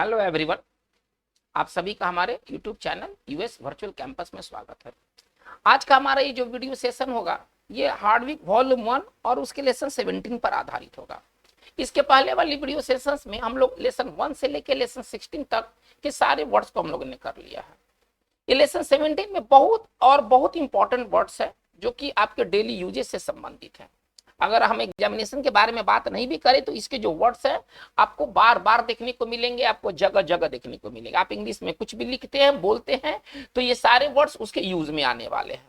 Hello everyone, आप सभी का हमारे YouTube channel US virtual campus में स्वागत है। आज का हमारा ये जो वीडियो सेशन होगा ये हार्डविक वॉल्यूम 1 और उसके लेसन 17 पर आधारित होगा। इसके पहले वाली वीडियो सेशंस में हम लोग लेसन 1 से लेकर लेसन 16 तक के सारे वर्ड्स को हम लोगों ने कर लिया है। ये लेसन 17 में बहुत इंपॉर्टेंट वर्ड्स है जो कि आपके डेली यूजेज से संबंधित है। अगर हम एग्जामिनेशन के बारे में बात नहीं भी करें तो इसके जो वर्ड्स हैं आपको बार बार देखने को मिलेंगे, आपको जगह जगह देखने को मिलेंगे। आप इंग्लिश में कुछ भी लिखते हैं, बोलते हैं तो ये सारे वर्ड्स उसके यूज में आने वाले हैं।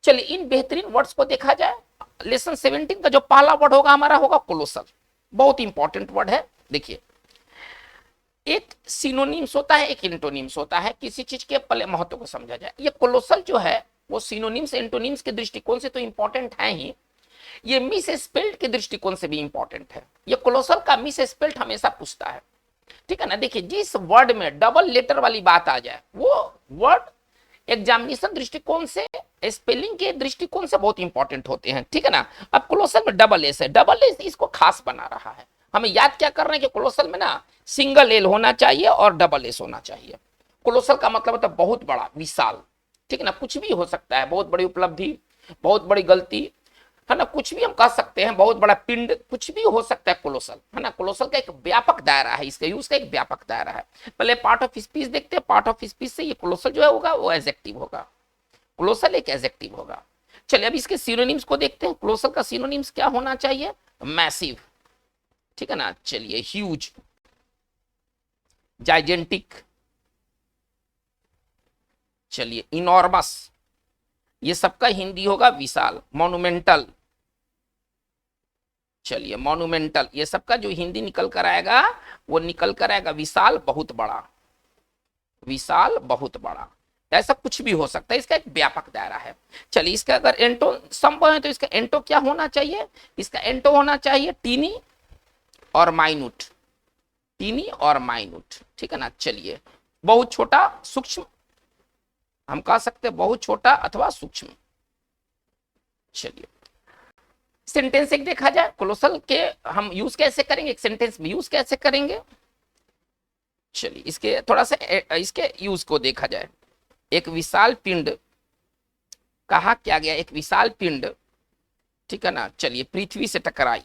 चलिए इन बेहतरीन वर्ड्स को देखा जाए। लेसन 17 का जो पहला वर्ड होगा हमारा होगा कोलोसल। बहुत इंपॉर्टेंट वर्ड है। देखिए, एक सिनोनिम्स होता है, एक एंटोनिम्स होता है। किसी चीज के पहले महत्व को समझा जाए। ये कोलोसल जो है वो सिनोनिम्स एंटोनिम्स के दृष्टिकोण से तो इंपॉर्टेंट है ही, ये मिस स्पेल्ड के दृष्टिकोण से भी इंपॉर्टेंट है। ये कोलोसल का मिस स्पेल्ड हमेशा पूछता है, ठीक है ना। देखिए, जिस वर्ड में डबल लेटर वाली बात आ जाए वो वर्ड एग्जामिनेशन दृष्टिकोण से, स्पेलिंग के दृष्टिकोण से बहुत इंपॉर्टेंट होते हैं, ठीक है ना। अब कोलोसल में डबल एस है, डबल एस इसको खास बना रहा है। हमें याद क्या करना है कि कोलोसल में ना सिंगल एल होना चाहिए और डबल एस होना चाहिए। कोलोसल का मतलब होता है बहुत बड़ा, विशाल, ठीक है ना। कुछ भी हो सकता है, बहुत बड़ी उपलब्धि, बहुत बड़ी गलती, है ना, कुछ भी हम कह सकते हैं, बहुत बड़ा पिंड, कुछ भी हो सकता है कोलोसल, है ना। कोलोसल का एक व्यापक दायरा है, इसका यूज का एक व्यापक दायरा है। पहले पार्ट ऑफ स्पीच देखते हैं। पार्ट ऑफ स्पीच से ये कोलोसल जो है होगा वो एडजेक्टिव होगा। कोलोसल एक एडजेक्टिव होगा। चलिए अब इसके सिनोनिम्स को देखते हैं। कोलोसल का सिनोनिम्स क्या होना चाहिए? मैसिव, ठीक है ना। चलिए, ह्यूज, जाइजेंटिक, चलिए इनॉर्मस, ये सबका हिंदी होगा विशाल। मॉन्यूमेंटल, चलिए मॉन्यूमेंटल, ये सबका जो हिंदी निकल कर आएगा वो निकल कर आएगा विशाल, बहुत बड़ा। विशाल, बहुत बड़ा, ऐसा कुछ भी हो सकता है, इसका एक व्यापक दायरा है। चलिए इसका अगर एंटो संभव है तो इसका एंटो क्या होना चाहिए? इसका एंटो होना चाहिए टीनी और माइन्यूट, टीनी और माइन्यूट, ठीक है ना। चलिए, बहुत छोटा, सूक्ष्म, हम कह सकते हैं बहुत छोटा अथवा सूक्ष्म। चलिए सेंटेंस एक देखा जाए। कोलोसल के हम यूज कैसे करेंगे, एक सेंटेंस में यूज कैसे करेंगे। चलिए इसके थोड़ा सा इसके यूज को देखा जाए। एक विशाल पिंड, कहा क्या गया? एक विशाल पिंड, ठीक है ना। चलिए पृथ्वी से टकराई,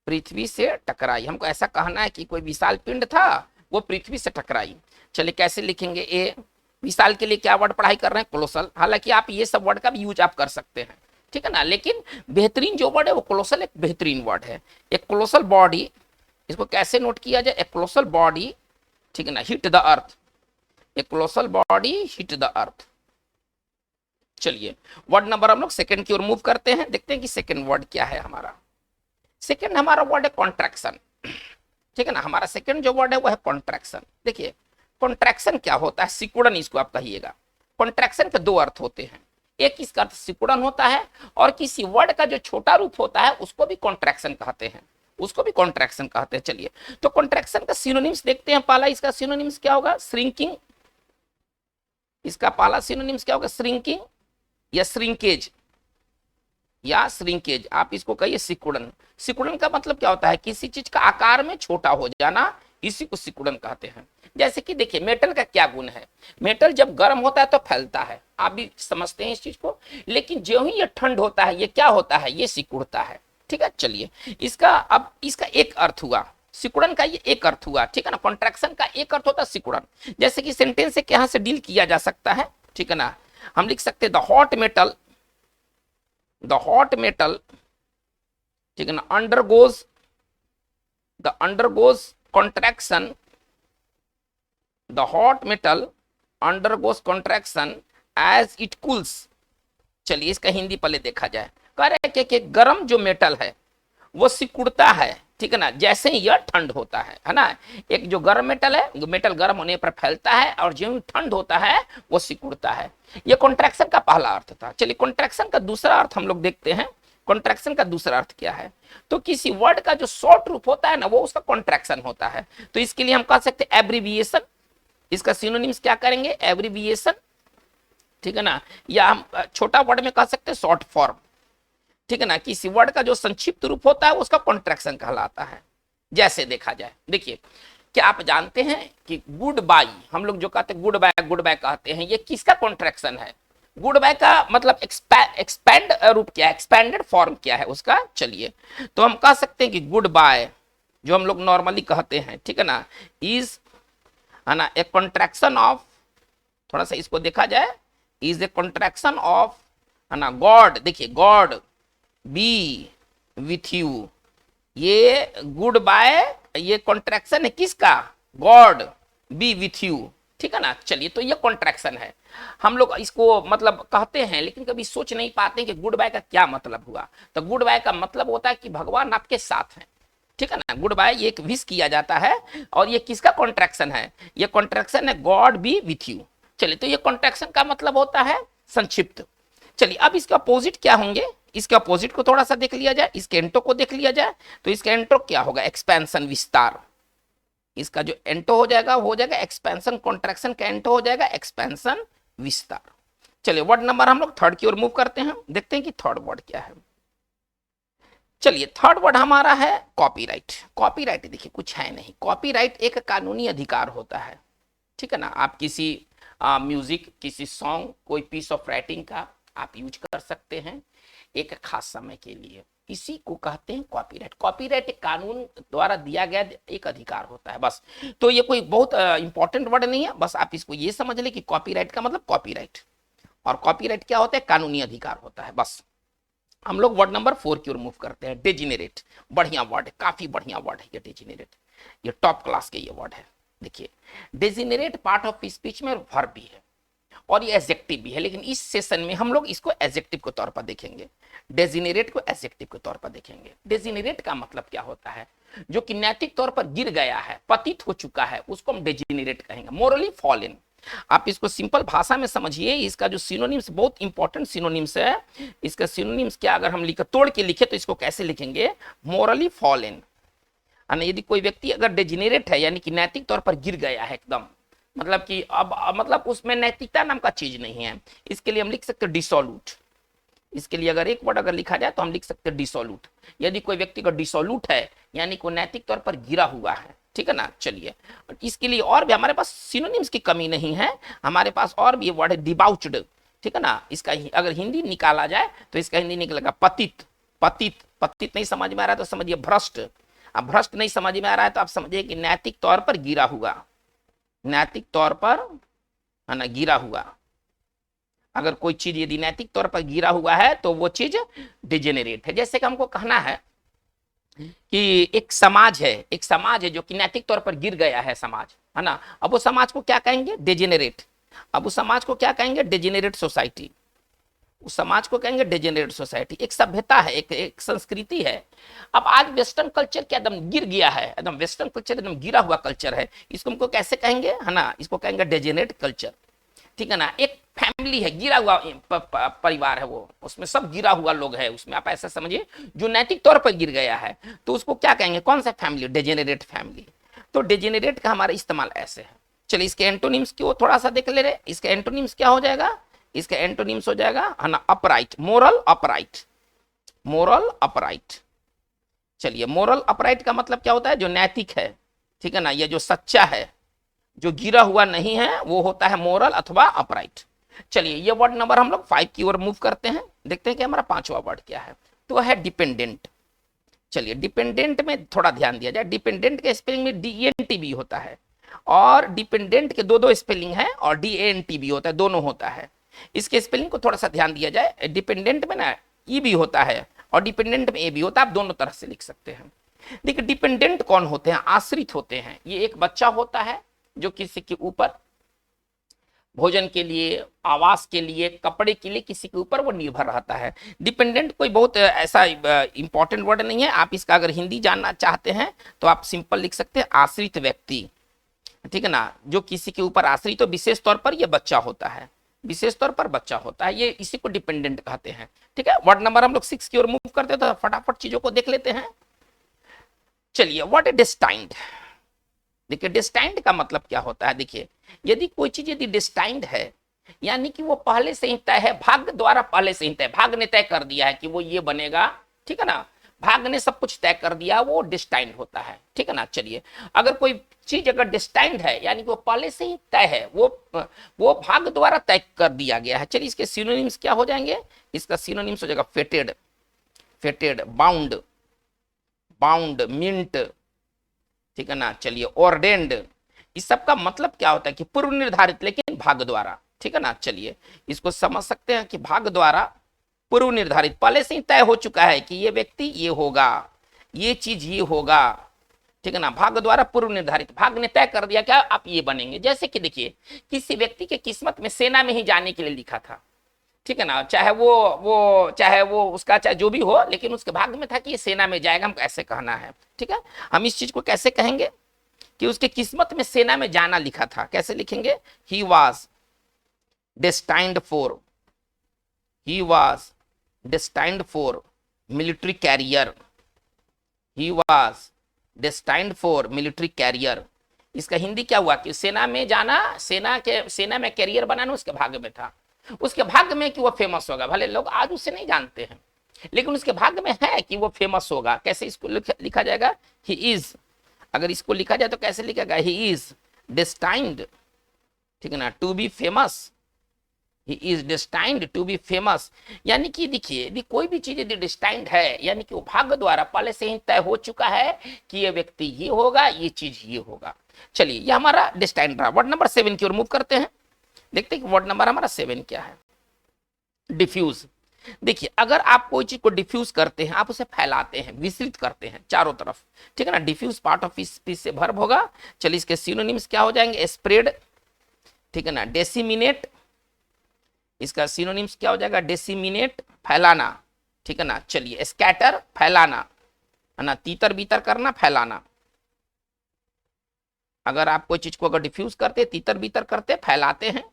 पृथ्वी से टकराई, हमको ऐसा कहना है कि कोई विशाल पिंड था वो पृथ्वी से टकराई। चलिए कैसे लिखेंगे? ए विशाल के लिए क्या वर्ड पढ़ाई कर रहे हैं? कोलोसल। हालांकि आप ये सब वर्ड का भी यूज आप कर सकते हैं, ठीक है ना, लेकिन बेहतरीन जो वर्ड है वो कोलोसल एक बेहतरीन वर्ड है। एक कोलोसल बॉडी, इसको कैसे नोट किया जाए? एक कोलोसल बॉडी, ठीक है ना, हिट द अर्थ। एक colossal body hit the earth. चलिए वर्ड नंबर हम लोग सेकंड की ओर मूव करते हैं, देखते हैं कि सेकंड वर्ड क्या है हमारा। सेकंड हमारा वर्ड है कॉन्ट्रैक्शन, ठीक है ना। हमारा सेकंड जो वर्ड है वो है कॉन्ट्रैक्शन। देखिए कॉन्ट्रैक्शन क्या होता है? सिकुड़न इसको आप कहिएगा। कॉन्ट्रैक्शन के दो अर्थ होते हैं, एक इसका अर्थ सिकुड़न होता है और किसी वर्ड का जो छोटा रूप होता है उसको भी कॉन्ट्रैक्शन कहते हैं, उसको भी कॉन्ट्रैक्शन कहते हैं। चलिए तो कॉन्ट्रैक्शन का सिनोनिम्स देखते हैं। पहला इसका सिनोनिम्स क्या होगा? श्रिंकिंग। इसका पहला सिनोनिम्स क्या होगा? श्रिंकिंग या श्रिंकेज, या श्रिंकेज, आप इसको कहिए सिकुड़न। सिकुड़न का मतलब क्या होता है? किसी चीज का आकार में छोटा हो जाना, इसी को सिकुड़न कहते हैं। जैसे कि देखिए मेटल का क्या गुण है? मेटल जब गर्म होता है तो फैलता है, आप भी समझते हैं इस चीज को, लेकिन जो ही ये ठंड होता है ये क्या होता है? ये सिकुड़ता है, ठीक है। चलिए इसका अब इसका एक अर्थ हुआ, सिकुड़न का ये एक अर्थ हुआ, ठीक है ना। कॉन्ट्रैक्शन का एक अर्थ होता है सिकुड़न। जैसे कि सेंटेंस से यहां से डील किया जा सकता है, ठीक है ना। हम लिख सकते हैं the hot metal, the hot metal, ठीक है ना, undergoes contraction, the hot metal undergoes contraction as it cools। चलिए इसका हिंदी पहले देखा जाए। कह रहे हैं कि गर्म जो मेटल है वो सिकुड़ता है, ठीक है ना, जैसे ही यह ठंड होता है ना। एक जो गर्म मेटल है, मेटल गर्म होने पर फैलता है और जो ठंड होता है वो सिकुड़ता है। ये कॉन्ट्रैक्शन का पहला अर्थ था। चलिए कॉन्ट्रैक्शन का दूसरा अर्थ हम लोग देखते हैं। कॉन्ट्रैक्शन का दूसरा अर्थ क्या है? तो किसी वर्ड का जो शॉर्ट रूप होता है ना वो उसका कॉन्ट्रैक्शन होता है। तो इसके लिए हम कह सकते हैं एब्रीविएशन। इसका सिनोनिम्स क्या करेंगे? एब्रीविएशन, ठीक है ना, या हम छोटा वर्ड में कह सकते हैं शॉर्ट फॉर्म, ठीक है ना। किसी वर्ड का जो संक्षिप्त रूप होता है उसका कॉन्ट्रैक्शन कहलाता है। जैसे देखा जाए, देखिए क्या आप जानते हैं कि गुड बाय, हम लोग जो कहते हैं गुड बाय कहते हैं, ये किसका कॉन्ट्रैक्शन है? गुड बाय का मतलब एक्सपैंड रूप क्या है, एक्सपैंडेड फॉर्म क्या है उसका? चलिए, तो हम कह सकते हैं कि गुड बाय जो हम लोग नॉर्मली कहते हैं, ठीक है ना, इज, है ना, ए कॉन्ट्रैक्शन ऑफ, थोड़ा सा इसको देखा जाए, इज ए कॉन्ट्रैक्शन ऑफ, है ना, गॉड, देखिए गॉड बी विथ यू, ये गुड बाय ये कॉन्ट्रैक्शन है किसका? गॉड बी विथ यू, ठीक है ना। चलिए, तो ये कॉन्ट्रैक्शन है, हम लोग इसको मतलब कहते हैं लेकिन कभी सोच नहीं पाते कि गुड बाय का क्या मतलब हुआ। तो गुड बाय का मतलब होता है कि भगवान आपके साथ हैं, ठीक है ना। गुड बाय ये एक विश किया जाता है, और ये किसका कॉन्ट्रैक्शन है? ये कॉन्ट्रैक्शन है गॉड बी विथ यू। चलिए, तो ये कॉन्ट्रैक्शन का मतलब होता है संक्षिप्त। चलिए, अब इसके अपोजिट क्या होंगे, इसके अपोजिट को थोड़ा सा देख लिया जाए, इसके एंटो को देख लिया जाए, तो इसका एंटो क्या होगा? एक्सपेंशन, विस्तार। इसका जो एंटो हो जाएगा एक्सपेंशन, कॉन्ट्रैक्शन का एंटो हो जाएगा एक्सपेंशन, विस्तार। चलिए, वर्ड नंबर हम लोग थर्ड की ओर मूव करते हैं, देखते हैं कि थर्ड वर्ड क्या है। चलिए, थर्ड वर्ड हमारा है कॉपीराइट। कॉपीराइट देखिए कुछ है नहीं, कॉपीराइट एक कानूनी अधिकार होता है, ठीक है ना। आप किसी म्यूजिक, किसी सॉन्ग, कोई पीस ऑफ राइटिंग का आप यूज कर सकते हैं एक खास समय के लिए, इसी को कहते हैं कॉपीराइट। कॉपीराइट एक कानून द्वारा दिया गया एक अधिकार होता है, बस। तो ये कोई बहुत इंपॉर्टेंट वर्ड नहीं है, बस आप इसको ये समझ ले कि कॉपीराइट का मतलब कॉपीराइट, और कॉपीराइट क्या होता है? कानूनी अधिकार होता है, बस। हम लोग वर्ड नंबर 4 की ओर मूव करते हैं, डेजिनेरेट। बढ़िया वर्ड है, काफी बढ़िया वर्ड है ये डेजिनेरेट, ये टॉप क्लास के ये वर्ड है। देखिए, डेजिनेरेट पार्ट ऑफ स्पीच में वर्ब भी है और ये एडजेक्टिव भी है, लेकिन इस सेशन में हम लोग इसको एडजेक्टिव के तौर पर देखेंगे, डेजिनेरेट को एडजेक्टिव के तौर पर देखेंगे। डेजिनेरेट का मतलब क्या होता है? जो कि नैतिक तौर पर गिर गया है, पतित हो चुका है, उसको हम डेजिनेरेट कहेंगे। मोरली फॉलन, आप इसको सिंपल भाषा में समझिए, इसका जो सिनोनिम्स बहुत इंपॉर्टेंट सिनोनिम्स है, इसका सिनोनिम्स क्या अगर हम लिखे, तोड़ के लिखे तो इसको कैसे लिखेंगे? मोरली फॉलन। यदि कोई व्यक्ति अगर डेजिनेरेट है यानी कि नैतिक तौर पर गिर गया है एकदम, मतलब कि अब मतलब उसमें नैतिकता नाम का चीज नहीं है, इसके लिए हम लिख सकते हैं डिसोल्यूट। इसके लिए अगर एक वर्ड अगर लिखा जाए तो हम लिख सकते हैं डिसोल्यूट। यदि कोई व्यक्ति का डिसोल्यूट है यानी को नैतिक तौर पर गिरा हुआ है, ठीक है ना। चलिए, इसके लिए और भी हमारे पास सिनोनिम्स की कमी नहीं है, हमारे पास और भी वर्ड है डिबाउच्ड, ठीक है ना। इसका अगर हिंदी निकाला जाए तो इसका हिंदी निकलेगा पतित। पतित, पतित नहीं समझ में आ रहा है तो समझिए भ्रष्ट। अब भ्रष्ट नहीं समझ में आ रहा है तो आप समझिए कि नैतिक तौर पर गिरा हुआ, नैतिक तौर पर, है ना, गिरा हुआ। अगर कोई चीज यदि नैतिक तौर पर गिरा हुआ है तो वो चीज डिजेनरेट है। जैसे कि हमको कहना है कि एक समाज है जो कि नैतिक तौर पर गिर गया है समाज, है ना। अब वो समाज को क्या कहेंगे? डिजेनरेट। अब उस समाज को क्या कहेंगे? Degenerate society. उस समाज को कहेंगे डिजेनरेट सोसाइटी। एक सभ्यता है, एक संस्कृति है। अब आज वेस्टर्न कल्चर क्या एकदम गिर गया है, एकदम वेस्टर्न कल्चर एकदम गिरा हुआ कल्चर है, इसको हमको कैसे कहेंगे, है ना, इसको कहेंगे डिजेनरेट कल्चर, ठीक है ना। एक फैमिली है, गिरा हुआ परिवार है, वो उसमें सब गिरा हुआ लोग है, उसमें आप ऐसा समझिए जो नैतिक तौर पर गिर गया है, तो उसको क्या कहेंगे? कौन सा फैमिली? Degenerate family. तो डिजेनरेट का हमारा इस्तेमाल ऐसे है। चलिए, इसके एंटोनिम्स की वो थोड़ा सा देख ले रहे। इसके एंटोनिम्स क्या हो जाएगा? इसका एंटोनिम्स हो जाएगा, है ना, upright, moral upright, moral upright. चलिए, मोरल अपराइट का मतलब क्या होता है? जो नैतिक है, ठीक है ना, ये जो सच्चा है, जो गिरा हुआ नहीं है, वो होता है मोरल अथवा अपराइट। चलिए, ये वर्ड नंबर हम लोग 5 की ओर मूव करते हैं, देखते हैं कि हमारा 5वां वर्ड क्या है। तो है डिपेंडेंट। चलिए, डिपेंडेंट में थोड़ा ध्यान दिया जाए। डिपेंडेंट के स्पेलिंग में DENT भी होता है, और डिपेंडेंट के दो स्पेलिंग है, और DANT भी होता है, दोनों होता है। इसके स्पेलिंग को थोड़ा सा ध्यान दिया जाए। डिपेंडेंट में ना E भी होता है और डिपेंडेंट में A भी होता है, आप दोनों तरह से लिख सकते हैं। देखिए, डिपेंडेंट कौन होते हैं? आश्रित होते हैं। ये एक बच्चा होता है जो किसी के ऊपर भोजन के लिए, आवास के लिए, कपड़े के लिए किसी के ऊपर वो निर्भर रहता है। डिपेंडेंट कोई बहुत ऐसा इंपॉर्टेंट वर्ड नहीं है, आप इसका अगर हिंदी जानना चाहते हैं तो आप सिंपल लिख सकते हैं आश्रित व्यक्ति, ठीक है ना, जो किसी के ऊपर आश्रित, तो विशेष तौर पर ये बच्चा होता है, विशेष तौर पर बच्चा होता है, ये इसी को डिपेंडेंट कहते हैं, ठीक है। वर्ड नंबर हम लोग 6 की ओर मूव करते हैं, तो फटाफट चीजों को देख लेते हैं। चलिए, व्हाट इज डेस्टाइन्ड। देखिए, डेस्टाइन्ड का मतलब क्या होता है? देखिए, यदि कोई चीज यदि डेस्टाइन्ड है यानी कि वो पहले से ही तय है, भाग्य द्वारा पहले से ही तय, भाग्य ने तय कर दिया है कि वो ये बनेगा, ठीक है ना, भाग ने सब कुछ तय कर दिया, वो डिस्टाइंड होता है, ठीक है ना। चलिए, अगर कोई चीज अगर डिस्टाइंड है यानी कि वो पहले से ही तय है, वो भाग द्वारा तय कर दिया गया है। चलिए, इसके सिनोनिम्स क्या हो जाएंगे? इसका सिनोनिम्स हो जाएगा fated, fated, bound, bound, meant, ठीक है ना। चलिए, ऑर्डेंड, इस सब का मतलब क्या होता है कि पूर्व निर्धारित लेकिन भाग द्वारा, ठीक है ना। चलिए, इसको समझ सकते हैं कि भाग द्वारा पूर्व निर्धारित, पहले से ही तय हो चुका है कि ये व्यक्ति ये होगा, ये चीज ये होगा, ठीक है ना। भाग द्वारा पूर्व निर्धारित, भाग ने तय कर दिया क्या आप ये बनेंगे। जैसे कि देखिए, किसी व्यक्ति के किस्मत में सेना में ही जाने के लिए लिखा था, ठीक है ना। चाहे वो उसका चाहे जो भी हो, लेकिन उसके भाग में था कि ये सेना में जाएगा, हमको ऐसे कहना है, ठीक है। हम इस चीज को कैसे कहेंगे कि उसके किस्मत में सेना में जाना लिखा था, कैसे लिखेंगे? He was destined for, he was destined for military career, he was destined for military career। इसका हिंदी क्या हुआ कि सेना में जाना, सेना में कैरियर बनाना उसके भाग्य में था, उसके भाग्य में कि वो फेमस होगा। भले लोग आज उसे नहीं जानते हैं, लेकिन उसके भाग्य में है कि वो फेमस होगा। कैसे इसको लिखा जाएगा? ही इज, अगर इसको लिखा जाए तो कैसे लिखेगा? ही इज destined, ठीक है ना, to be famous, he is destined to be famous। यानी कि देखिए, यदि कोई भी चीज यदि destined है यानी कि वो भाग्य द्वारा पहले से ही तय हो चुका है कि ये व्यक्ति ये होगा, ये चीज ये होगा। चलिए, ये हमारा destined रहा। वर्ड नंबर 7 की ओर मूव करते हैं, देखते हैं कि वर्ड नंबर हमारा 7 क्या है। डिफ्यूज। देखिए, अगर आप कोई चीज को डिफ्यूज करते हैं, आप उसे फैलाते हैं, विस्तृत करते हैं चारों तरफ, ठीक है ना। डिफ्यूज पार्ट ऑफ स्पीच से वर्ब होगा। चलिए, इसके सिनोनिम्स क्या हो जाएंगे? स्प्रेड, ठीक है ना, डेसिमिनेट, इसका सिनोनिम्स क्या हो जाएगा? डेसिमिनेट, फैलाना, ठीक है ना। चलिए, स्कैटर, फैलाना, है ना, तीतर बीतर करना, फैलाना। अगर आप कोई चीज को अगर डिफ्यूज करते, तीतर बीतर करते, फैलाते हैं।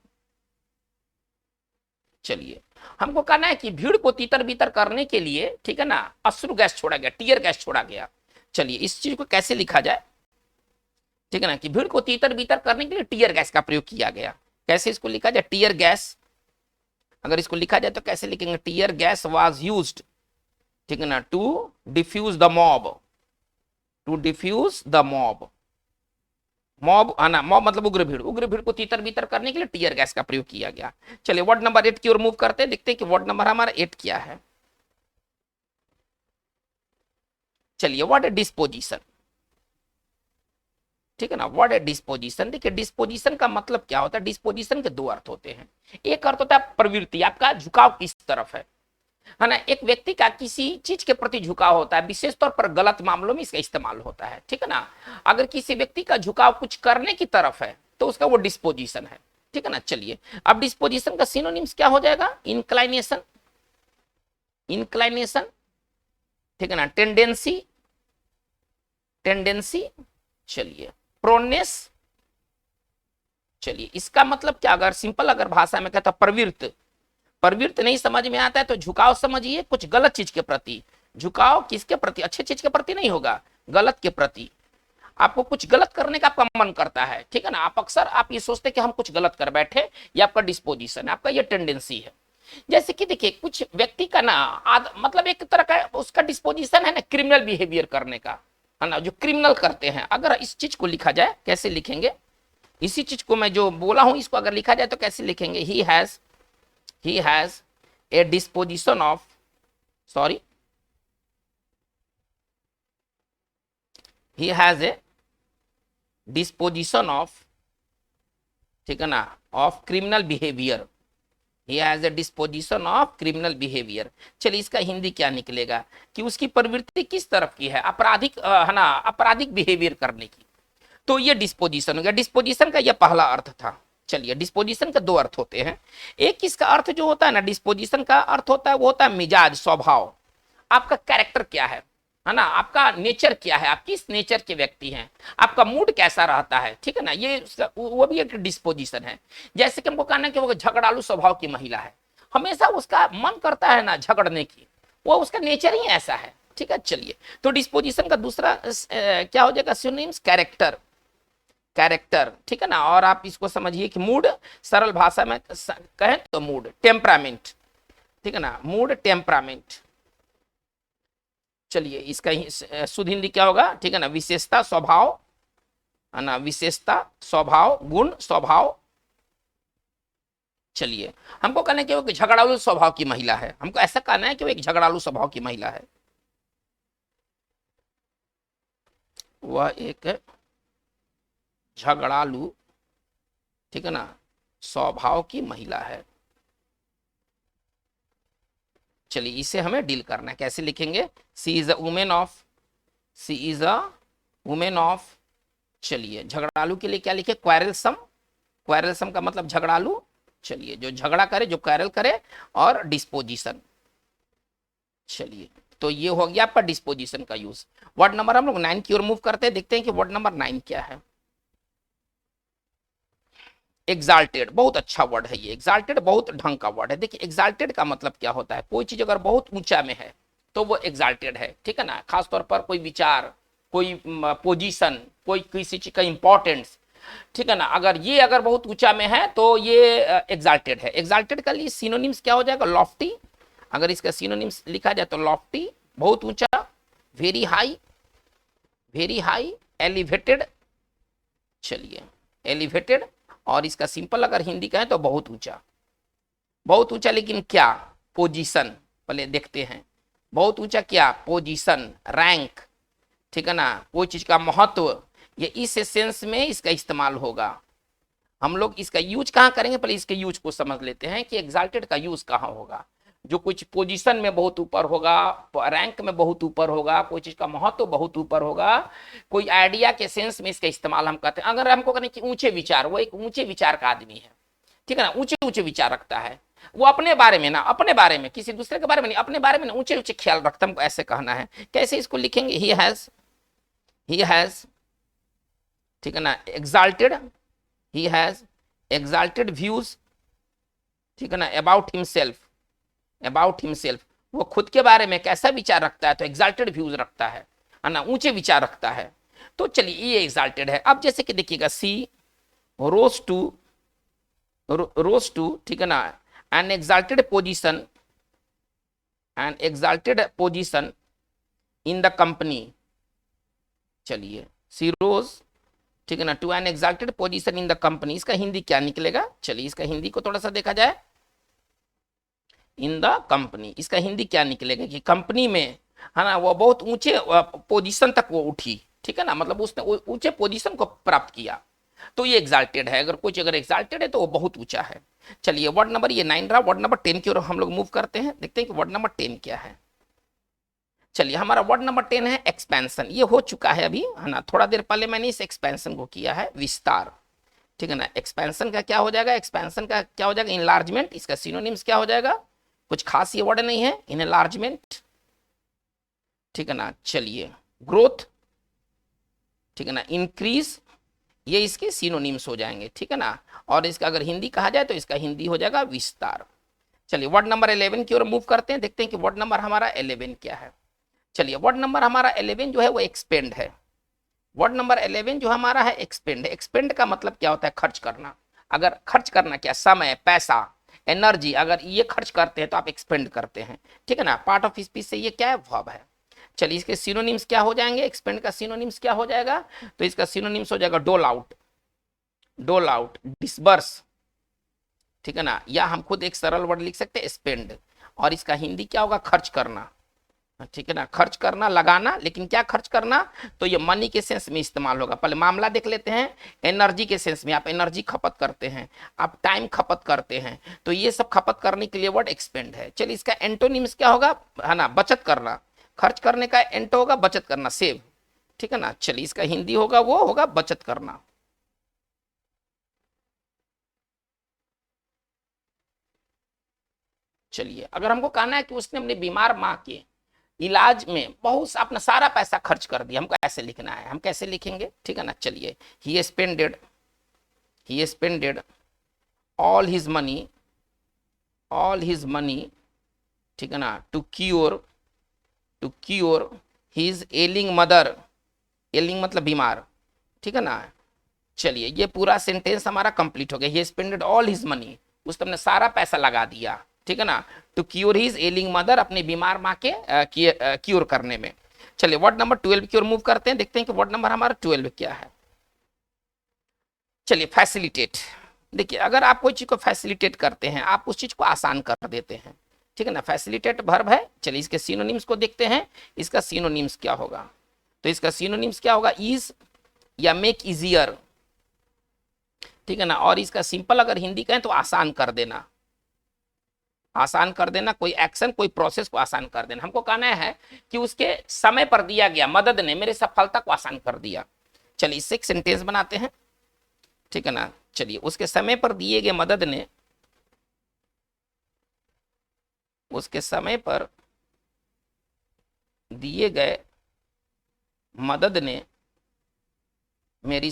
चलिए, हमको कहना है कि भीड़ को तीतर बीतर करने के लिए, ठीक है ना, अश्रु गैस छोड़ा गया, टीयर गैस छोड़ा गया। चलिए, इस चीज को कैसे लिखा जाए, ठीक है ना, कि भीड़ को तीतर बीतर करने के लिए टीयर गैस का प्रयोग किया गया। कैसे इसको लिखा जाए? टीयर गैस, अगर इसको लिखा जाए तो कैसे लिखेंगे? टीयर गैस वाज यूज्ड, ठीक है ना, to diffuse the mob, to diffuse the mob. Mob, है ना, मॉब मतलब उग्र भीड़, उग्र भीड़ को तीतर बीतर करने के लिए टीयर गैस का प्रयोग किया गया। चलिए, वर्ड नंबर 8 की ओर मूव करते हैं, देखते हैं कि वर्ड नंबर हमारा 8 क्या है। चलिए, वर्ड है डिस्पोजिशन, ठीक है ना। वर्ड है डिस्पोजिशन। देखिए, डिस्पोजिशन का मतलब क्या होता है? डिस्पोजिशन के दो अर्थ होते हैं। एक अर्थ होता है प्रवृत्ति, आपका झुकाव किस तरफ है ना। एक व्यक्ति का किसी चीज के प्रति झुकाव होता है, विशेष तौर पर गलत मामलों में इसका इस्तेमाल होता है, ठीक है ना। अगर किसी व्यक्ति का झुकाव कुछ करने की तरफ है तो उसका वो डिस्पोजिशन है, ठीक है ना। चलिए, अब डिस्पोजिशन का सिनोनिम्स क्या हो जाएगा? इंक्लाइनेशन, इंक्लाइनेशन, ठीक है ना, टेंडेंसी, टेंडेंसी, चलिए, प्रोनेस। चलिए, इसका मतलब क्या? अगर सिंपल अगर भाषा में कहता प्रवृत्त, प्रवृत्त नहीं समझ में आता है तो झुकाव समझिए, कुछ गलत चीज के प्रति झुकाव। किसके प्रति? अच्छे चीज के प्रति नहीं होगा, गलत के प्रति। आपको कुछ गलत करने का आपका मन करता है, ठीक है ना, आप अक्सर आप ये सोचते कि हम कुछ गलत कर बैठे, ये आपका डिस्पोजिशन है, आपका ये टेंडेंसी है। जैसे कि देखिए, कुछ व्यक्ति का ना मतलब एक तरह का उसका डिस्पोजिशन है ना क्रिमिनल बिहेवियर करने का, है ना, जो क्रिमिनल करते हैं। अगर इस चीज को लिखा जाए, कैसे लिखेंगे? इसी चीज को मैं जो बोला हूं इसको अगर लिखा जाए तो कैसे लिखेंगे? He has a disposition of, sorry, he has a disposition of, ठीक है ना, of criminal behaviour, he has a disposition of criminal behavior। चलिए, इसका हिंदी क्या निकलेगा कि उसकी प्रवृत्ति किस तरफ की है? आपराधिक, है ना, आपराधिक बिहेवियर करने की। तो ये डिस्पोजिशन हो गया। डिस्पोजिशन का यह पहला अर्थ था। चलिए, डिस्पोजिशन के दो अर्थ होते हैं। एक इसका अर्थ जो होता है ना, डिस्पोजिशन का अर्थ होता है वो होता है मिजाज, स्वभाव, आपका कैरेक्टर क्या है ना, आपका नेचर क्या है, आप किस नेचर के व्यक्ति हैं, आपका मूड कैसा रहता है, ठीक है ना। ये वो भी एक डिस्पोजिशन है। जैसे कि हमको कहना कि वो झगड़ालू स्वभाव की महिला है, हमेशा उसका मन करता है ना झगड़ने की, वो उसका नेचर ही ऐसा है, ठीक है। चलिए, तो डिस्पोजिशन का दूसरा क्या हो जाएगा? सिनोनिम्स कैरेक्टर, कैरेक्टर, ठीक है ना। और आप इसको समझिए कि मूड, सरल भाषा में कहें तो मूड, टेम्परामेंट, ठीक है ना, मूड, टेम्परामेंट। चलिए इसका शुद्ध हिंदी क्या होगा, ठीक है ना, विशेषता स्वभाव, है ना, विशेषता स्वभाव गुण स्वभाव। चलिए हमको कहना है कि वो एक झगड़ालू स्वभाव की महिला है, हमको ऐसा कहना है कि वो एक झगड़ालू स्वभाव की महिला है, वह एक झगड़ालू, ठीक है ना, स्वभाव की महिला है। चलिए इसे हमें डील करना है, कैसे लिखेंगे, she is a women of, she is a women of. चलिए झगड़ालू के लिए क्या लिखे, क्वारलसम, क्वारलसम का मतलब झगड़ालू, चलिए जो झगड़ा करे, जो क्वारल करे, और डिस्पोजिशन। चलिए तो ये हो गया आपका डिस्पोजिशन का यूज। वर्ड नंबर हम लोग 9 की ओर मूव करते हैं, देखते हैं कि वर्ड नंबर 9 क्या है। एग्जाल्टेड, बहुत अच्छा वर्ड है ये, एग्जाल्टेड बहुत ढंग का वर्ड है। देखिए एग्जाल्टेड का मतलब क्या होता है, कोई चीज अगर बहुत ऊंचा में है तो वो एग्जाल्टेड है, ठीक है ना, खासतौर पर कोई विचार, कोई पोजीशन, कोई किसी चीज का इंपॉर्टेंस, ठीक है ना, अगर ये अगर बहुत ऊंचा में है तो ये एग्जाल्टेड है। एग्जाल्टेड का लिए सिनोनिम्स क्या हो जाएगा, लॉफ्टी, अगर इसका सिनोनिम्स लिखा जाए तो लॉफ्टी बहुत ऊंचा, very high, very high, elevated, चलिए एलिवेटेड, और इसका सिंपल अगर हिंदी का है तो बहुत ऊंचा, बहुत ऊंचा, लेकिन क्या, पोजीशन, पहले देखते हैं, बहुत ऊंचा क्या, पोजीशन, रैंक, ठीक है ना, कोई चीज का महत्व, ये इस सेंस में इसका इस्तेमाल होगा। हम लोग इसका यूज कहाँ करेंगे, पहले इसके यूज को समझ लेते हैं कि एग्जाल्टेड का यूज कहाँ होगा। जो कुछ पोजीशन में बहुत ऊपर होगा, रैंक में बहुत ऊपर होगा, कोई चीज का महत्व बहुत ऊपर होगा, कोई आइडिया के सेंस में इसका इस्तेमाल हम करते हैं। अगर हमको कहें कि ऊंचे विचार, वो एक ऊंचे विचार का आदमी है, ठीक है ना, ऊंचे ऊंचे विचार रखता है, वो अपने बारे में ना, अपने बारे में, किसी दूसरे के बारे में नहीं, अपने बारे में ना ऊंचे ऊंचे ख्याल रखता है, हमको ऐसे कहना है। कैसे इसको लिखेंगे, ही हैज, ठीक है ना, exalted, he has exalted views, ठीक है ना, अबाउट हिमसेल्फ, अबाउट हिमसेल्फ, वो खुद के बारे में कैसा विचार रखता है, तो एग्जाल्टेड व्यूज रखता है ना, ऊंचे विचार रखता है। तो चलिए ये एग्जाल्टेड है। अब जैसे कि देखिएगा, सी रोज टू, ठीक है ना, an exalted position in the company, चलिए सी रोज, ठीक है ना, to an exalted position in the company, इसका हिंदी क्या निकलेगा, चलिए इसका हिंदी को थोड़ा सा देखा जाए, इन द कंपनी, इसका हिंदी क्या निकलेगा कि कंपनी में, है ना, वो बहुत ऊंचे पोजीशन तक वो उठी, ठीक है ना, मतलब उसने ऊंचे पोजीशन को प्राप्त किया, तो ये एग्जाल्टेड है। अगर कुछ अगर एग्जाल्टेड है तो वो बहुत ऊंचा है। चलिए वर्ड नंबर ये 9 रहा, वर्ड नंबर 10 की ओर हम लोग मूव करते हैं, देखते हैं कि वर्ड नंबर 10 क्या है। चलिए हमारा वर्ड नंबर 10 है एक्सपेंशन, ये हो चुका है अभी, है ना, थोड़ा देर पहले मैंने इस एक्सपेंशन को किया है विस्तार, ठीक है ना। एक्सपेंशन का क्या हो जाएगा, एक्सपेंशन का क्या हो जाएगा, इनलार्जमेंट, इसका सिनोनिम्स क्या हो जाएगा, कुछ खास ये वर्ड नहीं है, इनलार्जमेंट, ठीक है ना। चलिए ग्रोथ, ठीक है ना, इंक्रीज, ये इसके सिनोनिम्स हो जाएंगे, ठीक है ना। और इसका अगर हिंदी कहा जाए तो इसका हिंदी हो जाएगा विस्तार। चलिए वर्ड नंबर 11 की ओर मूव करते हैं, देखते हैं कि वर्ड नंबर हमारा 11 क्या है। चलिए वर्ड नंबर हमारा 11 जो है वो एक्सपेंड है। वर्ड नंबर 11 जो हमारा है एक्सपेंड है। एक्सपेंड का मतलब क्या होता है, खर्च करना। अगर खर्च करना क्या, समय, पैसा, एनर्जी, अगर ये खर्च करते हैं तो आप एक्सपेंड करते हैं, ठीक है ना। पार्ट ऑफ स्पीच से ये क्या है, वर्ब है। चलिए इसके सिनोनिम्स क्या हो जाएंगे, एक्सपेंड का सिनोनिम्स क्या हो जाएगा, तो इसका सिनोनिम्स हो जाएगा डोल आउट, डोल आउट, डिसबर्स, ठीक है ना, या हम खुद एक सरल वर्ड लिख सकते हैं स्पेंड, और इसका हिंदी क्या होगा, खर्च करना, ठीक है ना, खर्च करना, लगाना, लेकिन क्या खर्च करना, तो ये मनी के सेंस में इस्तेमाल होगा। पहले मामला देख लेते हैं, एनर्जी के सेंस में, आप एनर्जी खपत करते हैं, आप टाइम खपत करते हैं, तो ये सब खपत करने के लिए वर्ड एक्सपेंड है। चलिए इसका एंटोनिम्स क्या होगा, है ना, बचत करना, खर्च करने का एंटो होगा बचत करना, सेव, ठीक है ना। चलिए इसका हिंदी होगा, वो होगा बचत करना। चलिए अगर हमको कहना है कि उसने अपनी बीमार माँ के इलाज में बहुत अपना सारा पैसा खर्च कर दिया, हमको ऐसे लिखना है, हम कैसे लिखेंगे, ठीक है ना। चलिए ही स्पेंडेड ऑल हिज मनी, ठीक है ना, टू क्योर हिज एलिंग मदर, एलिंग मतलब बीमार, ठीक है ना। चलिए ये पूरा सेंटेंस हमारा कंप्लीट हो गया। ही स्पेंडेड ऑल हिज मनी, उसने अपने सारा पैसा लगा दिया, ठीक है ना, टू क्योर हिज एलिंग मदर, अपनी बीमार माँ के क्योर करने में। चलिए वर्ड नंबर 12 की ओर मूव करते हैं, देखते हैं कि वर्ड नंबर हमारा 12 क्या है। चलिए फैसिलिटेट। देखिए अगर आप कोई चीज को फैसिलिटेट करते हैं, आप उस चीज को आसान कर देते हैं, ठीक है ना। फैसिलिटेट वर्ब है। चलिए इसके सिनोनिम्स को देखते हैं, इसका सिनोनिम्स क्या होगा। तो इसका सिनोनिम्स क्या होगा, ईज या मेक इजियर, ठीक है ना। और इसका सिंपल अगर हिंदी कहें तो आसान कर देना, आसान कर देना, कोई एक्शन कोई प्रोसेस को आसान कर देना। हमको कहना है कि उसके समय पर दिया गया मदद ने मेरे सफलता को आसान कर दिया। चलिए इससे एक सेंटेंस बनाते हैं, ठीक है ना। चलिए उसके समय पर दिए गए मदद ने, उसके समय पर दिए गए मदद ने मेरी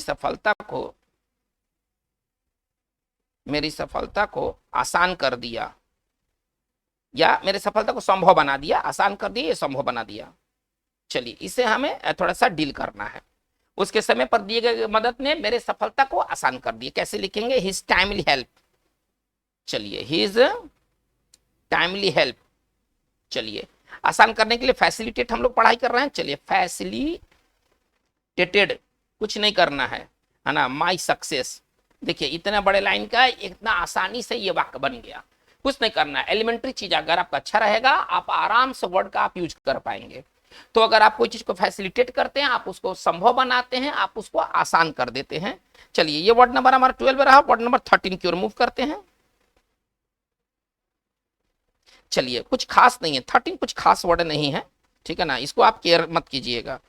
सफलता को आसान कर दिया, या मेरे सफलता को संभव बना दिया। आसान कर दिया या संभव बना दिया। चलिए इसे हमें थोड़ा सा डील करना है। उसके समय पर दिए गए मदद ने मेरे सफलता को आसान कर दिया, कैसे लिखेंगे, हिज टाइमली हेल्प। चलिए हिज टाइमली हेल्प। चलिए आसान करने के लिए फैसिलिटेट हम लोग पढ़ाई कर रहे हैं। चलिए फैसिलिटेटेड, कुछ नहीं करना है ना, माई सक्सेस। देखिए इतना बड़े लाइन का इतना आसानी से ये वाक्य बन गया, कुछ नहीं करना है। एलिमेंट्री चीज अगर आपका अच्छा रहेगा, आप आराम से वर्ड का आप यूज कर पाएंगे। तो अगर आप कोई चीज को फैसिलिटेट करते हैं, आप उसको संभव बनाते हैं, आप उसको आसान कर देते हैं। चलिए ये वर्ड नंबर हमारा 12 रहा। वर्ड नंबर 13 की ओर मूव करते हैं। चलिए कुछ खास नहीं है, 13 कुछ खास वर्ड नहीं है, ठीक है ना। इसको आप केयर मत कीजिएगा,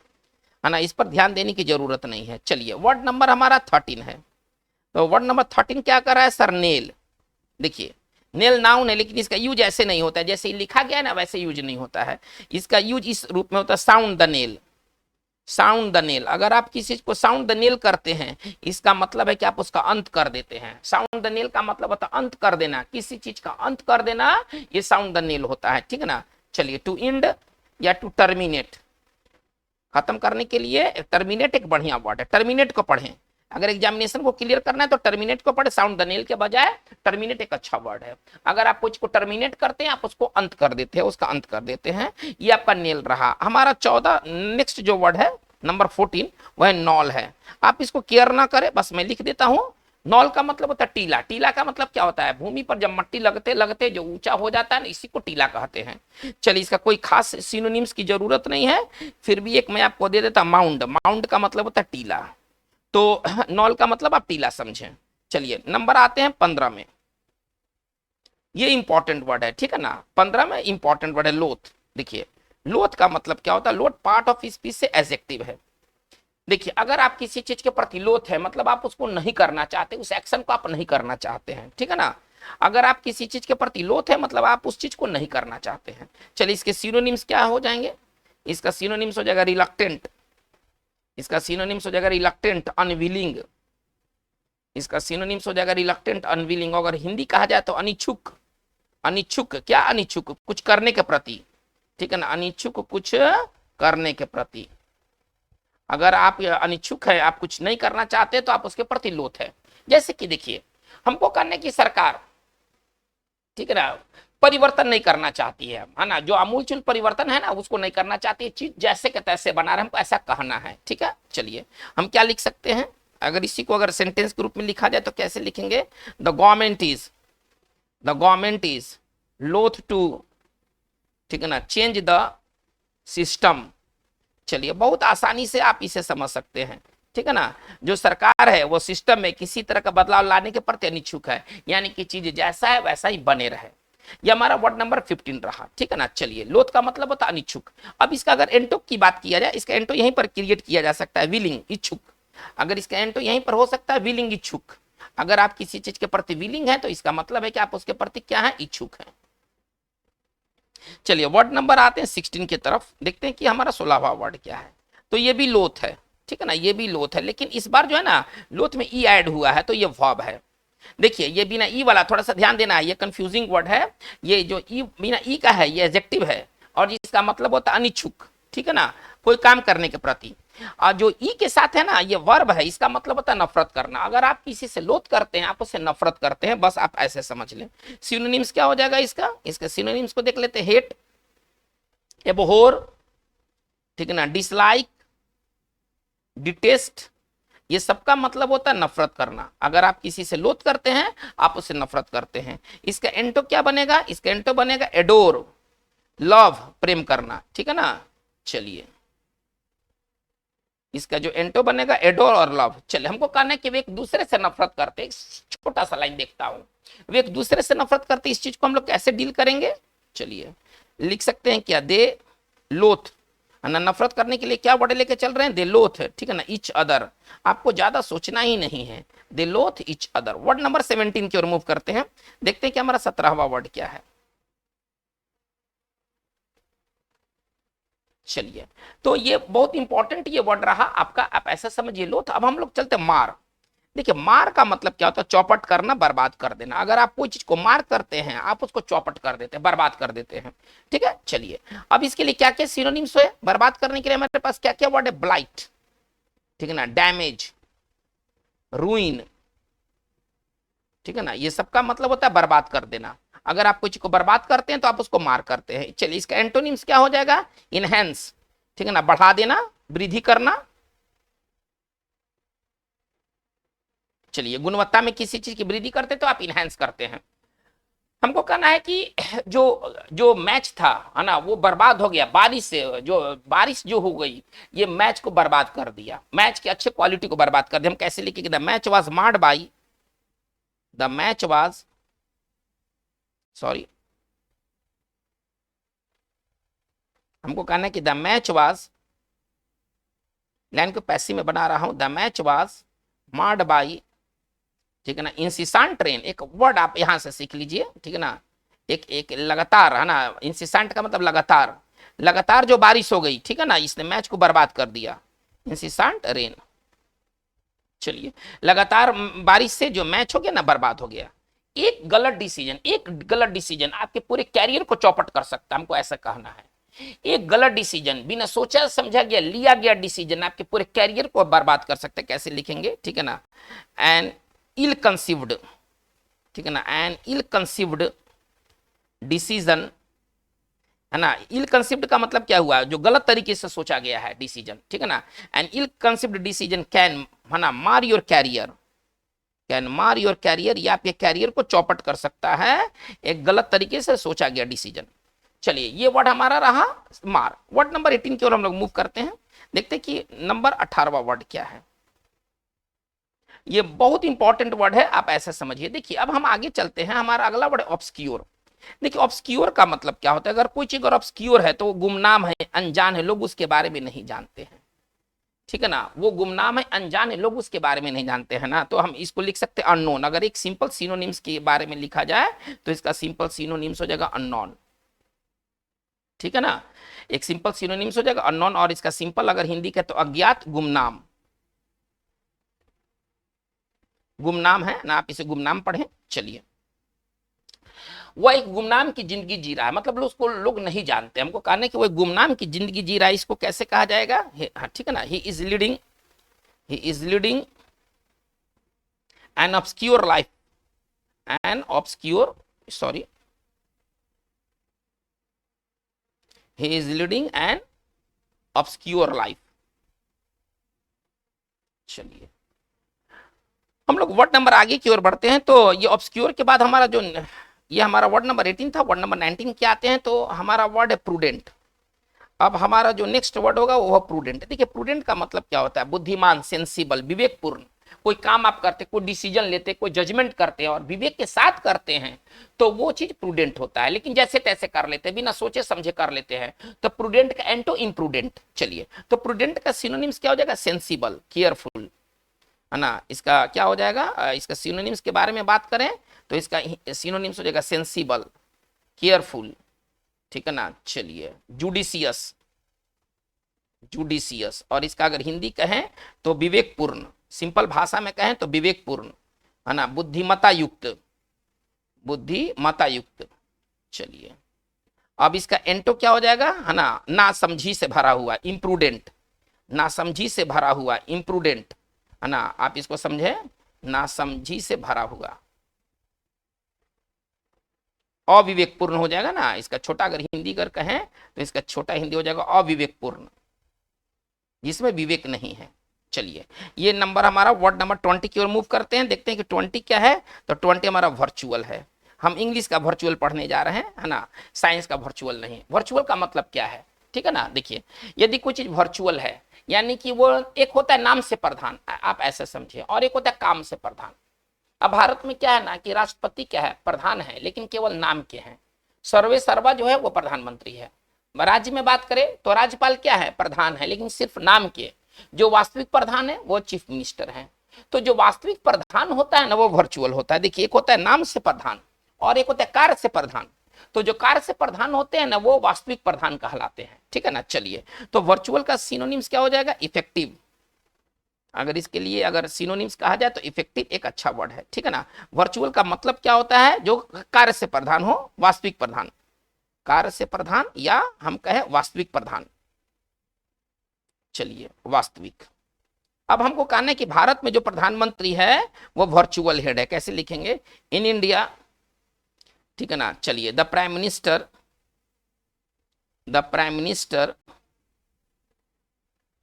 है ना, इस पर ध्यान देने की जरूरत नहीं है। चलिए वर्ड नंबर हमारा 13 है। तो वर्ड नंबर 13 क्या कर रहा है सर, नेल। देखिए नेल नाउन है, लेकिन इसका यूज ऐसे नहीं होता है, जैसे लिखा गया है ना वैसे यूज नहीं होता है। इसका यूज इस रूप में होता है, sound the nail. Sound the nail, अगर आप किसी चीज को साउंड द नेल करते हैं, इसका मतलब है कि आप उसका अंत कर देते हैं। साउंड द नेल का मतलब होता है अंत कर देना, किसी चीज का अंत कर देना, ये साउंड द नेल होता है, ठीक है ना। चलिए टू एंड या टू टर्मिनेट, खत्म करने के लिए टर्मिनेट एक बढ़िया वर्ड है, टर्मिनेट को पढ़ें। अगर एग्जामिनेशन को क्लियर करना है तो टर्मिनेट को पढ़े, साउंड द नेल के बजाय टर्मिनेट एक अच्छा वर्ड है। अगर आप कुछ को टर्मिनेट करते हैं, आप उसको अंत कर देते हैं, उसका अंत कर देते हैं, ये आपका नेल रहा हमारा 14। नेक्स्ट जो वर्ड है नंबर 14 वह नॉल है। आप इसको केयर ना करें, बस मैं लिख देता हूं। नॉल का मतलब होता है टीला। टीला का मतलब क्या होता है, भूमि पर जब मट्टी लगते लगते जो ऊंचा हो जाता है ना, इसी को टीला कहते हैं। चलिए इसका कोई खास सिनोनिम्स की जरूरत नहीं है, फिर भी एक मैं आपको दे देता, माउंड। माउंड का मतलब होता है टीला, तो नॉल का मतलब आप टीला समझें। चलिए नंबर आते हैं 15 में, ये इंपॉर्टेंट वर्ड है, ठीक है ना। 15 में इंपॉर्टेंट वर्ड है लोथ। देखिए लोथ का मतलब क्या होता है, लोथ पार्ट ऑफ स्पीच से एडजेक्टिव है। देखिए अगर आप किसी चीज के प्रति लोथ है, मतलब आप उसको नहीं करना चाहते, उस एक्शन को आप नहीं करना चाहते हैं, ठीक है ना। अगर आप किसी चीज के प्रति लोथ है, मतलब आप उस चीज को नहीं करना चाहते हैं। चलिए इसके सिनोनिम्स क्या हो जाएंगे, इसका सिनोनिम्स हो जाएगा रिलक्टेंट, इसका सिनोनिम्स हो जाएगा रिलक्टेंट, अनविलिंग, इसका सिनोनिम्स हो जाएगा रिलक्टेंट, अनविलिंग। अगर हिंदी कहा जाए तो अनिच्छुक। अनिच्छुक क्या, अनिच्छुक कुछ करने के प्रति, ठीक है ना, अनिच्छुक कुछ करने के प्रति। अगर आप अनिच्छुक है, आप कुछ नहीं करना चाहते, तो आप उसके प्रति लोथ है। जैसे कि देखिए हमको करने की सरकार, ठीक है ना, परिवर्तन नहीं करना चाहती है ना, जो अमूलचूल परिवर्तन है ना उसको नहीं करना चाहती है, चीज जैसे के तैसे बना रहे, हमको ऐसा कहना है, ठीक है। चलिए हम क्या लिख सकते हैं, अगर इसी को अगर सेंटेंस के रूप में लिखा जाए तो कैसे लिखेंगे, द गवर्नमेंट इज लोथ टू, ठीक है ना, चेंज द सिस्टम। चलिए बहुत आसानी से आप इसे समझ सकते हैं, ठीक है ना। जो सरकार है वो सिस्टम में किसी तरह का बदलाव लाने के प्रति अनिच्छुक है, यानी कि चीज जैसा है वैसा ही बने रहे। ये हमारा वर्ड नंबर 15 रहा, ठीक है ना। चलिए लोथ का मतलब होता है अनिच्छुक। अब इसका अगर एंटो की बात किया जाए, इसका एंटो यहीं पर क्रिएट किया जा सकता है, विलिंग, इच्छुक। अगर इसका एंटो यहीं पर हो सकता है, विलिंग, इच्छुक। अगर आप किसी चीज के प्रति विलिंग है तो इसका मतलब है कि आप उसके प्रति क्या है, इच्छुक है। चलिए वर्ड नंबर आते हैं 16 की तरफ, देखते हैं कि हमारा 16वां वर्ड क्या है। तो ये भी लोथ है, ठीक है ना, ये भी लोथ है, लेकिन इस बार जो है ना लोथ में ई ऐड हुआ है, तो ये वर्ब है। देखिए ये बिना ई वाला, थोड़ा सा ध्यान देना है, ये कंफ्यूजिंग वर्ड है। ये जो ई बिना ई का है ये एडजेक्टिव है, और इसका मतलब होता है अनिच्छुक, ठीक है ना, कोई काम करने के प्रति। और जो ई के साथ है ना ये वर्ब है, इसका मतलब होता है नफरत करना। अगर आप किसी से लोथ करते हैं, आप उससे नफरत करते हैं, बस आप ऐसे समझ लें। सिनोनिम्स क्या हो जाएगा इसका, इसके सिनोनिम्स को देख लेते हैं, हेट, एबहोर, ठीक है ना, डिसलाइक, डिटेस्ट, ये सबका मतलब होता है नफरत करना। अगर आप किसी से लोथ करते हैं, आप उससे नफरत करते हैं। इसका एंटो क्या बनेगा, इसका एंटो बनेगा एडोर, लव, प्रेम करना, ठीक है ना। चलिए, इसका जो एंटो बनेगा एडोर और लव। चलिए, हमको कहना है कि वे एक दूसरे से नफरत करते हैं। छोटा सा लाइन देखता हूं, वे एक दूसरे से नफरत करते, इस चीज को हम लोग कैसे डील करेंगे। चलिए, लिख सकते हैं क्या, दे लोथ, ना नफरत करने के लिए क्या वर्ड लेके चल रहे हैं, दे लोथ, ठीक है ना, ईच अदर। आपको ज्यादा सोचना ही नहीं है, दे लोथ ईच अदर। वर्ड नंबर 17 की ओर मूव करते हैं, देखते हैं कि हमारा 17वां वर्ड क्या है। चलिए, तो ये बहुत इंपॉर्टेंट ये वर्ड रहा आपका, आप ऐसा समझिए लोथ। अब हम लोग चलते मार। देखिए, मार का मतलब क्या होता है, चौपट करना, बर्बाद कर देना। अगर आप कोई चीज को मार करते हैं, आप उसको चौपट कर देते हैं, बर्बाद कर देते हैं, ठीक है। चलिए, अब इसके लिए क्या क्या सिनोनिम्स है, बर्बाद करने के लिए हमारे पास क्या क्या वर्ड है, ब्लाइट, ठीक है ना, डैमेज, रूइन, ठीक है ना, ये सबका मतलब होता है बर्बाद कर देना। अगर आप कोई चीज को बर्बाद करते हैं तो आप उसको मार करते हैं। चलिए, इसका एंटोनिम्स क्या हो जाएगा, इनहेंस, ठीक है ना, बढ़ा देना, वृद्धि करना। चलिए, गुणवत्ता में किसी चीज की वृद्धि करते तो आप इनहेंस करते हैं। हमको कहना है कि जो जो मैच था, है ना, वो बर्बाद हो गया बारिश से। जो बारिश जो हो गई, ये मैच को बर्बाद कर दिया, मैच की अच्छे क्वालिटी को बर्बाद कर दिया। हम कैसे लिखेंगे, the match was marred by, the match was, sorry, हमको कहना है कि द मैच वाज, लाइन को पैसिव में बना रहा हूं, the match was marred by, ठीक है ना, इंसिसांट रेन। एक वर्ड आप यहां से सीख लीजिए, ठीक है ना, एक एक लगातार, है ना, इंसिसांट का मतलब लगातार, लगातार जो बारिश हो गई, ठीक है ना, इसने मैच को बर्बाद कर दिया, इंसिसांट रेन। चलिए, लगातार बारिश से जो मैच हो गया ना, बर्बाद हो गया। एक गलत डिसीजन, एक गलत डिसीजन आपके पूरे कैरियर को चौपट कर सकता है, हमको ऐसा कहना है। एक गलत डिसीजन, बिना सोचा समझा गया लिया गया डिसीजन आपके पूरे कैरियर को बर्बाद कर सकता है। कैसे लिखेंगे, ठीक है ना, एन इल कंसीव्ड, ठीक है ना, एन इल कंसीव्ड डिसीजन, है ना। इल कंसीव्ड का मतलब क्या हुआ, जो गलत तरीके से सोचा गया है डिसीजन, ठीक है ना। An ill conceived decision can, है ना, mar your career, can mar your career, या आपके कैरियर को चौपट कर सकता है एक गलत तरीके से सोचा गया डिसीजन। चलिए, ये वर्ड हमारा रहा मार। वर्ड नंबर 18 की ओर हम लोग मूव करते हैं, देखते हैं कि नंबर 18वां वर्ड क्या है। ये बहुत इंपॉर्टेंट वर्ड है, आप ऐसा समझिए। देखिए, अब हम आगे चलते हैं, हमारा अगला वर्ड है ऑब्सक्योर। देखिए, ऑब्सक्योर का मतलब क्या होता है, अगर कोई चीज अगर ऑब्सक्योर है तो वो गुमनाम है, अनजान है, लोग उसके बारे में नहीं जानते हैं, ठीक है ना, वो गुमनाम है, अनजान है, लोग उसके बारे में नहीं जानते हैं ना। तो हम इसको लिख सकते हैं अननोन। अगर एक सिंपल सिनोनिम्स के बारे में लिखा जाए तो इसका सिंपल सिनोनिम्स हो जाएगा अननोन, ठीक है ना, एक सिंपल सिनोनिम्स हो जाएगा अननोन। और इसका सिंपल अगर हिंदी का तो अज्ञात, गुमनाम, गुमनाम है ना, आप इसे गुमनाम पढ़ें। चलिए, वह एक गुमनाम की जिंदगी जी रहा है, मतलब उसको लोग नहीं जानते। हमको कहने कि वो गुमनाम की जिंदगी जी रहा है, इसको कैसे कहा जाएगा, हाँ, ठीक है ना, he is leading an obscure life, an obscure, sorry, he is leading an obscure life। चलिए, हम लोग वर्ड नंबर आगे की ओर बढ़ते हैं। तो ये ऑब्सक्योर के बाद हमारा जो, ये हमारा वर्ड नंबर 18 था, वर्ड नंबर 19 क्या आते हैं, तो हमारा वर्ड है प्रूडेंट। अब हमारा जो नेक्स्ट वर्ड होगा वो प्रूडेंट। देखिए, प्रूडेंट का मतलब क्या होता है, बुद्धिमान, सेंसिबल, विवेकपूर्ण। कोई काम आप करते, कोई डिसीजन लेते, कोई जजमेंट करते हैं और विवेक के साथ करते हैं तो वो चीज प्रूडेंट होता है। लेकिन जैसे तैसे कर लेते हैं, बिना सोचे समझे कर लेते हैं, तो प्रूडेंट का एंटो इम्प्रूडेंट। चलिए, तो प्रूडेंट का सिनोनिम्स क्या हो जाएगा, सेंसिबल, केयरफुल, है ना। इसका क्या हो जाएगा, इसका सिनोनिम्स के बारे में बात करें तो इसका सिनोनिम्स हो जाएगा सेंसिबल, केयरफुल, ठीक है ना। चलिए, जुडिशियस, जुडिशियस। और इसका अगर हिंदी कहें तो विवेकपूर्ण, सिंपल भाषा में कहें तो विवेकपूर्ण, है ना, बुद्धिमता युक्त, बुद्धिमता युक्त। चलिए, अब इसका एंटो क्या हो जाएगा, है ना, नासमझी से भरा हुआ, इम्प्रूडेंट, नासमझी से भरा हुआ, इम्प्रूडेंट, है ना, आप इसको समझे, नासमझी से भरा हुआ, अविवेकपूर्ण हो जाएगा ना। इसका छोटा अगर हिंदी अगर कहें तो इसका छोटा हिंदी हो जाएगा अविवेकपूर्ण, जिसमें विवेक नहीं है। चलिए ये नंबर हमारा वर्ड नंबर 20 की ओर मूव करते हैं, देखते हैं कि 20 क्या है। तो 20 हमारा वर्चुअल है। हम इंग्लिश का वर्चुअल पढ़ने जा रहे हैं, है ना, साइंस का वर्चुअल नहीं। वर्चुअल का मतलब क्या है, ठीक है ना। देखिए यदि कोई चीज वर्चुअल है यानी कि वो एक होता है नाम से प्रधान, आप ऐसे समझिए, और एक होता है काम से प्रधान। अब भारत में क्या है ना कि राष्ट्रपति क्या है, प्रधान है, लेकिन केवल नाम के हैं। सर्वे सर्वा जो है वो प्रधानमंत्री है। राज्य में बात करें तो राज्यपाल क्या है, प्रधान है, लेकिन सिर्फ नाम के। जो वास्तविक प्रधान है वो चीफ मिनिस्टर है। तो जो वास्तविक प्रधान होता है ना वो वर्चुअल होता है। देखिए एक होता है नाम से प्रधान और एक होता है कार्य से प्रधान। तो जो कार्य से प्रधान होते हैं ना वो वास्तविक प्रधान कहलाते हैं, ठीक है ना। चलिए तो वर्चुअल का सिनोनिम्स क्या हो जाएगा, इफेक्टिव। अगर इसके लिए अगर सिनोनिम्स कहा जाए तो इफेक्टिव एक अच्छा वर्ड है, ठीक है ना। वर्चुअल का मतलब क्या होता है, जो कार्य से प्रधान हो, वास्तविक प्रधान, कार्य से प्रधान या हम कहें वास्तविक प्रधान। चलिए वास्तविक। अब हमको कहना है कि भारत में जो प्रधानमंत्री है वो वर्चुअल हेड है। कैसे लिखेंगे, इन इंडिया, ठीक है ना। चलिए द प्राइम मिनिस्टर,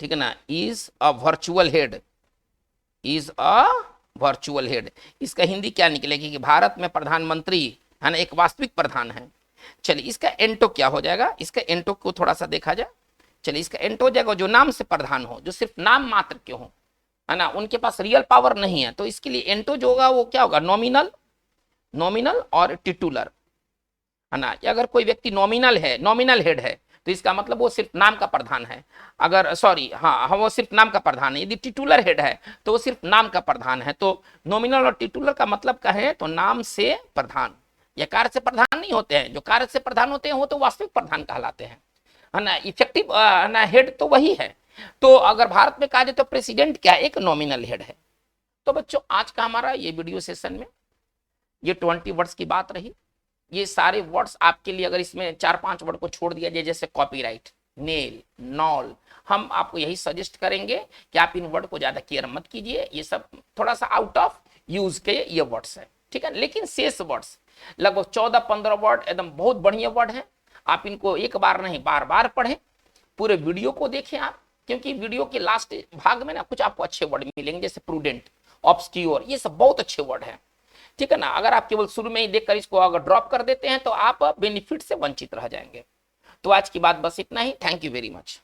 ठीक है ना, is a virtual head, is a virtual head. इसका हिंदी क्या निकलेगी कि भारत में प्रधानमंत्री है ना एक वास्तविक प्रधान है। चलिए इसका एंटो क्या हो जाएगा, इसका एंटो को थोड़ा सा देखा जाए। चलिए इसका एंटो हो जाएगा जो नाम से प्रधान हो, जो सिर्फ नाम मात्र के हो, है ना, उनके पास रियल पावर नहीं है। तो इसके लिए एंटो जो होगा वो क्या होगा, नॉमिनल और टिटुलर, है ना। अगर कोई व्यक्ति नॉमिनल है, नॉमिनल हेड है, तो इसका मतलब वो सिर्फ नाम का प्रधान है। अगर सॉरी हाँ वो सिर्फ नाम का प्रधान है। यदि टिटुलर हेड है तो वो सिर्फ नाम का प्रधान है। तो नॉमिनल और टिटुलर का मतलब कहें तो नाम से प्रधान या कार्य से प्रधान नहीं होते हैं। जो कार्य से प्रधान होते हैं वो तो वास्तविक प्रधान कहलाते हैं, है ना। इफेक्टिव ना हेड तो वही है। तो अगर भारत में कहा जाए तो प्रेसिडेंट क्या है, एक नॉमिनल हेड है। तो बच्चों आज का हमारा ये वीडियो सेशन में ये 20 वर्ड्स की बात रही। ये सारे वर्ड्स आपके लिए, अगर इसमें 4-5 वर्ड को छोड़ दिया जाए जैसे कॉपीराइट, नेल, नॉल, हम आपको यही सजेस्ट करेंगे कि आप इन वर्ड को ज्यादा केयर मत कीजिए। ये सब थोड़ा सा आउट ऑफ यूज के ये वर्ड्स है, ठीक है। लेकिन शेष वर्ड्स लगभग 14-15 वर्ड एकदम बहुत बढ़िया वर्ड है। आप इनको एक बार नहीं बार बार पढ़ें, पूरे वीडियो को देखें आप, क्योंकि वीडियो के लास्ट भाग में ना कुछ आपको अच्छे वर्ड मिलेंगे जैसे प्रूडेंट, ऑब्सक्योर, ये सब बहुत अच्छे वर्ड है, ठीक है ना। अगर आप केवल शुरू में ही देखकर इसको अगर ड्रॉप कर देते हैं तो आप बेनिफिट से वंचित रह जाएंगे। तो आज की बात बस इतना ही। Thank you very much.